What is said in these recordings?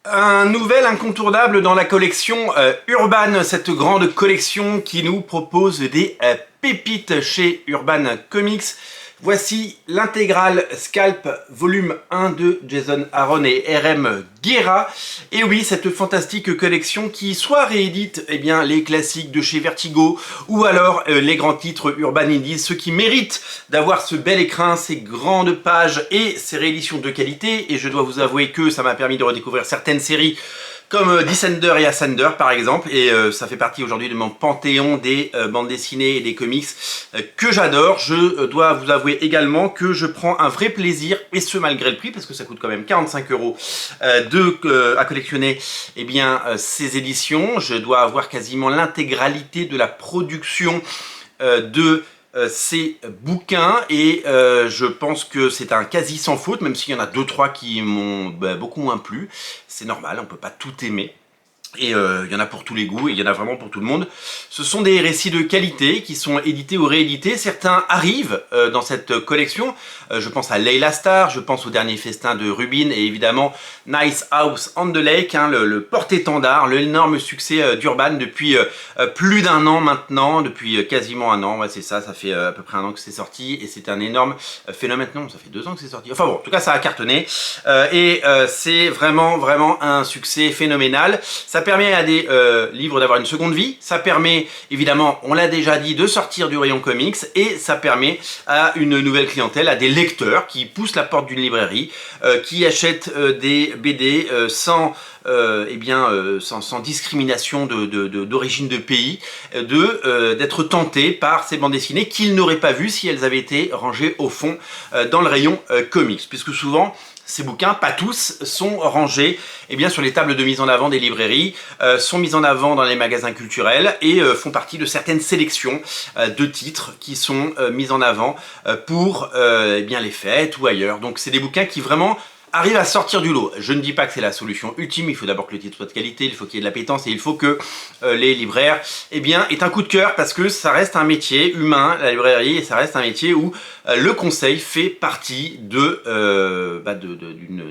Un nouvel incontournable dans la collection Urban, cette grande collection qui nous propose des pépites chez Urban Comics. Voici l'intégrale Scalp volume 1 de Jason Aaron et RM Guerra. Et oui, cette fantastique collection qui soit réédite les classiques de chez Vertigo ou alors les grands titres Urban Indies, ceux qui méritent d'avoir ce bel écrin, ces grandes pages et ces rééditions de qualité. Et je dois vous avouer que ça m'a permis de redécouvrir certaines séries comme Descender et Ascender par exemple, et ça fait partie aujourd'hui de mon panthéon des bandes dessinées et des comics que j'adore. Je dois vous avouer également que je prends un vrai plaisir, et ce malgré le prix, parce que ça coûte quand même 45 € à collectionner ces éditions. Je dois avoir quasiment l'intégralité de la production de ces bouquins et je pense que c'est un quasi sans faute, même s'il y en a 2-3 qui m'ont beaucoup moins plu. C'est normal, on peut pas tout aimer. Et il y en a pour tous les goûts, et il y en a vraiment pour tout le monde. Ce sont des récits de qualité qui sont édités ou réédités. Certains arrivent dans cette collection. Je pense à Layla Starr, je pense au dernier festin de Rubin, et évidemment Nice House on the Lake, le porte-étendard, l'énorme succès d'Urban depuis plus d'1 an maintenant, depuis quasiment 1 an. Ouais, c'est ça, ça fait à peu près 1 an que c'est sorti, et c'est un énorme phénomène. Non, ça fait 2 ans que c'est sorti. Enfin bon, en tout cas ça a cartonné, c'est vraiment un succès phénoménal. Ça permet à des livres d'avoir une seconde vie, ça permet évidemment, on l'a déjà dit, de sortir du rayon comics, et ça permet à une nouvelle clientèle, à des lecteurs qui poussent la porte d'une librairie, qui achètent des BD sans discrimination d'origine de pays, d'être tentés par ces bandes dessinées qu'ils n'auraient pas vues si elles avaient été rangées au fond dans le rayon comics, puisque souvent ces bouquins, pas tous, sont rangés sur les tables de mise en avant des librairies, sont mis en avant dans les magasins culturels et font partie de certaines sélections de titres qui sont mis en avant pour les fêtes ou ailleurs. Donc c'est des bouquins qui vraiment arrive à sortir du lot. Je ne dis pas que c'est la solution ultime, il faut d'abord que le titre soit de qualité, il faut qu'il y ait de l'appétence, et il faut que les libraires aient un coup de cœur, parce que ça reste un métier humain, la librairie, et ça reste un métier où le conseil fait partie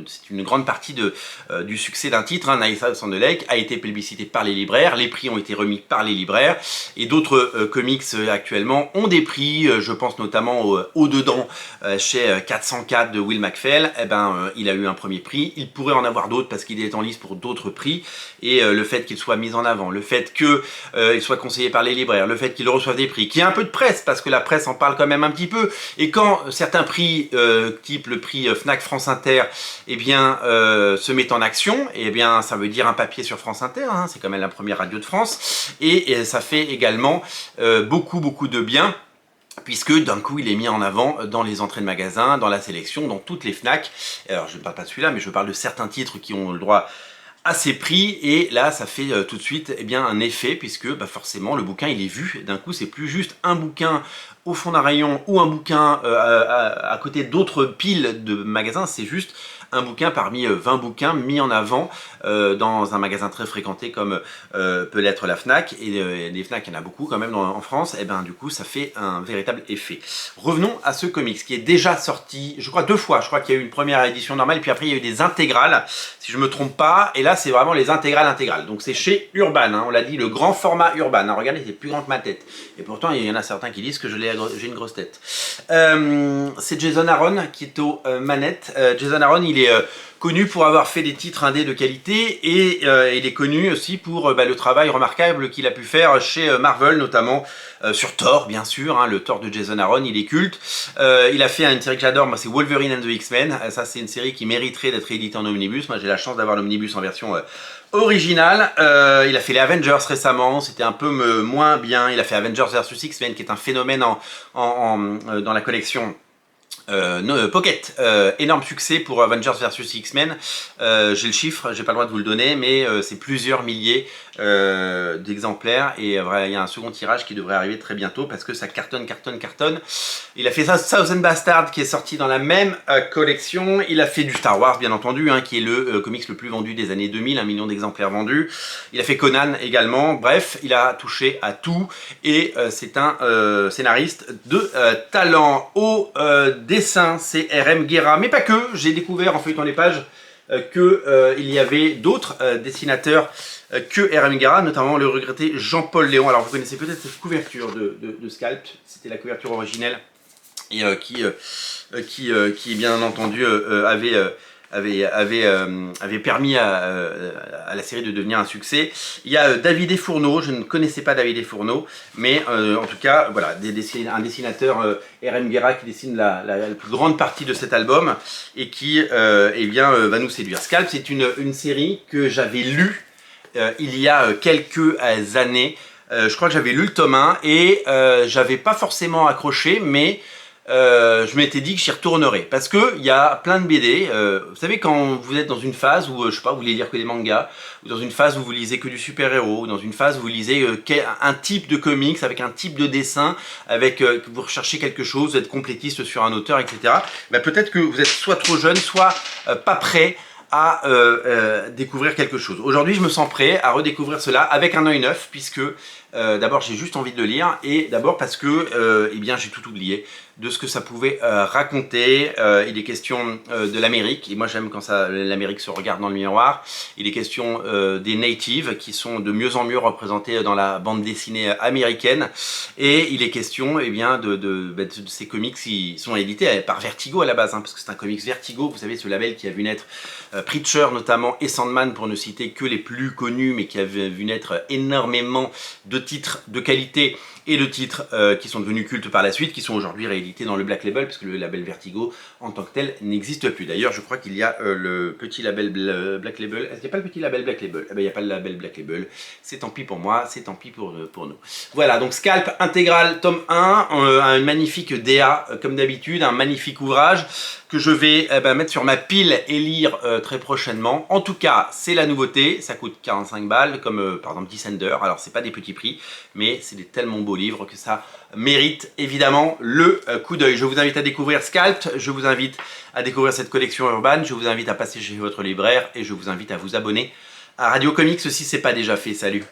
c'est une grande partie du succès d'un titre. Nice House on the Lake a été plébiscité par les libraires, les prix ont été remis par les libraires, et d'autres comics actuellement ont des prix. Je pense notamment au Dedans chez 404 de Will McPhail. Il a eu un premier prix, il pourrait en avoir d'autres parce qu'il est en lice pour d'autres prix, et le fait qu'il soit mis en avant, le fait qu'il soit conseillé par les libraires, le fait qu'il reçoive des prix, qu'il y ait un peu de presse, parce que la presse en parle quand même un petit peu, et quand certains prix, type le prix Fnac France Inter, se mettent en action, ça veut dire un papier sur France Inter, c'est quand même la première radio de France, et ça fait également beaucoup de bien, puisque d'un coup il est mis en avant dans les entrées de magasins, dans la sélection, dans toutes les Fnac. Alors je ne parle pas de celui-là, mais je parle de certains titres qui ont le droit à ces prix, et là ça fait tout de suite un effet, puisque forcément le bouquin il est vu. D'un coup c'est plus juste un bouquin au fond d'un rayon ou un bouquin à côté d'autres piles de magasins, c'est juste un bouquin parmi 20 bouquins mis en avant dans un magasin très fréquenté comme peut l'être la Fnac, et les Fnac il y en a beaucoup quand même en France, et du coup ça fait un véritable effet. Revenons à ce comics qui est déjà sorti, je crois 2 fois, je crois qu'il y a eu une première édition normale, puis après il y a eu des intégrales, si je me trompe pas, et là c'est vraiment les intégrales, donc c'est chez Urban, on l'a dit, le grand format Urban, regardez c'est plus grand que ma tête, et pourtant il y en a certains qui disent que j'ai une grosse tête. C'est Jason Aaron qui est aux manettes. Jason Aaron il est connu pour avoir fait des titres indés de qualité, et il est connu aussi pour le travail remarquable qu'il a pu faire chez Marvel, notamment sur Thor, bien sûr, le Thor de Jason Aaron, il est culte. Il a fait une série que j'adore, moi c'est Wolverine and the X-Men, ça c'est une série qui mériterait d'être éditée en omnibus, moi j'ai la chance d'avoir l'omnibus en version originale. Il a fait les Avengers récemment, c'était un peu moins bien. Il a fait Avengers vs X-Men, qui est un phénomène dans la collection Pocket, énorme succès pour Avengers vs X-Men. J'ai le chiffre, j'ai pas le droit de vous le donner, mais c'est plusieurs milliers d'exemplaires, et il y a un second tirage qui devrait arriver très bientôt, parce que ça cartonne. Il a fait ça, Thousand Bastard, qui est sorti dans la même collection. Il a fait du Star Wars, bien entendu, qui est le comics le plus vendu des années 2000, 1 million d'exemplaires vendus. Il a fait Conan également. Bref, il a touché à tout, et c'est un scénariste de talent. Au dessin, c'est RM Guerra, mais pas que. J'ai découvert en feuilletant les pages qu'il y avait d'autres dessinateurs que R.M. Guérin, notamment le regretté Jean-Paul Léon. Alors vous connaissez peut-être cette couverture de Scalp, c'était la couverture originelle et qui bien entendu avait permis à la série de devenir un succès. Il y a David Fourneau, je ne connaissais pas David Fourneau, mais en tout cas, voilà, un dessinateur R.M. Guérin qui dessine la plus grande partie de cet album et qui eh bien, va nous séduire. Scalp, c'est une série que j'avais lue il y a quelques années. Je crois que j'avais lu le tome 1 et j'avais pas forcément accroché, mais je m'étais dit que j'y retournerais parce que il y a plein de BD. Vous savez, quand vous êtes dans une phase où je sais pas, vous voulez lire que des mangas, ou dans une phase où vous lisez que du super-héros, ou dans une phase où vous lisez un type de comics avec un type de dessin, avec vous recherchez quelque chose, vous êtes complétiste sur un auteur, etc. Ben, peut-être que vous êtes soit trop jeune, soit pas prêt à découvrir quelque chose. Aujourd'hui, je me sens prêt à redécouvrir cela avec un œil neuf, puisque d'abord j'ai juste envie de le lire, et d'abord parce que eh bien j'ai tout oublié de ce que ça pouvait raconter. Il est question de l'Amérique, et moi j'aime quand l'Amérique se regarde dans le miroir. Il est question des natives qui sont de mieux en mieux représentés dans la bande dessinée américaine, et il est question eh bien, de ces comics qui sont édités par Vertigo à la base, hein, parce que c'est un comics Vertigo, vous savez, ce label qui a vu naître Preacher notamment et Sandman, pour ne citer que les plus connus, mais qui a vu naître énormément de titres de qualité et de titres qui sont devenus cultes par la suite, qui sont aujourd'hui réédités dans le Black Label, parce que le label Vertigo en tant que tel n'existe plus. D'ailleurs, je crois qu'il y a le petit label Black Label. Est-ce qu'il n'y a pas le petit label Black Label? Eh bien, il n'y a pas le label Black Label. C'est tant pis pour moi, c'est tant pis pour nous. Voilà, donc Scalp intégral, tome 1, un magnifique DA, comme d'habitude, un magnifique ouvrage que je vais mettre sur ma pile et lire très prochainement. En tout cas, c'est la nouveauté, ça coûte 45 balles, comme par exemple Descender. Alors, c'est pas des petits prix, mais c'est des tellement beaux livres que ça mérite évidemment le coup d'œil. Je vous invite à découvrir Scalp, je vous invite à découvrir cette collection urbaine, je vous invite à passer chez votre libraire et je vous invite à vous abonner à Radio Comics si ce n'est pas déjà fait. Salut!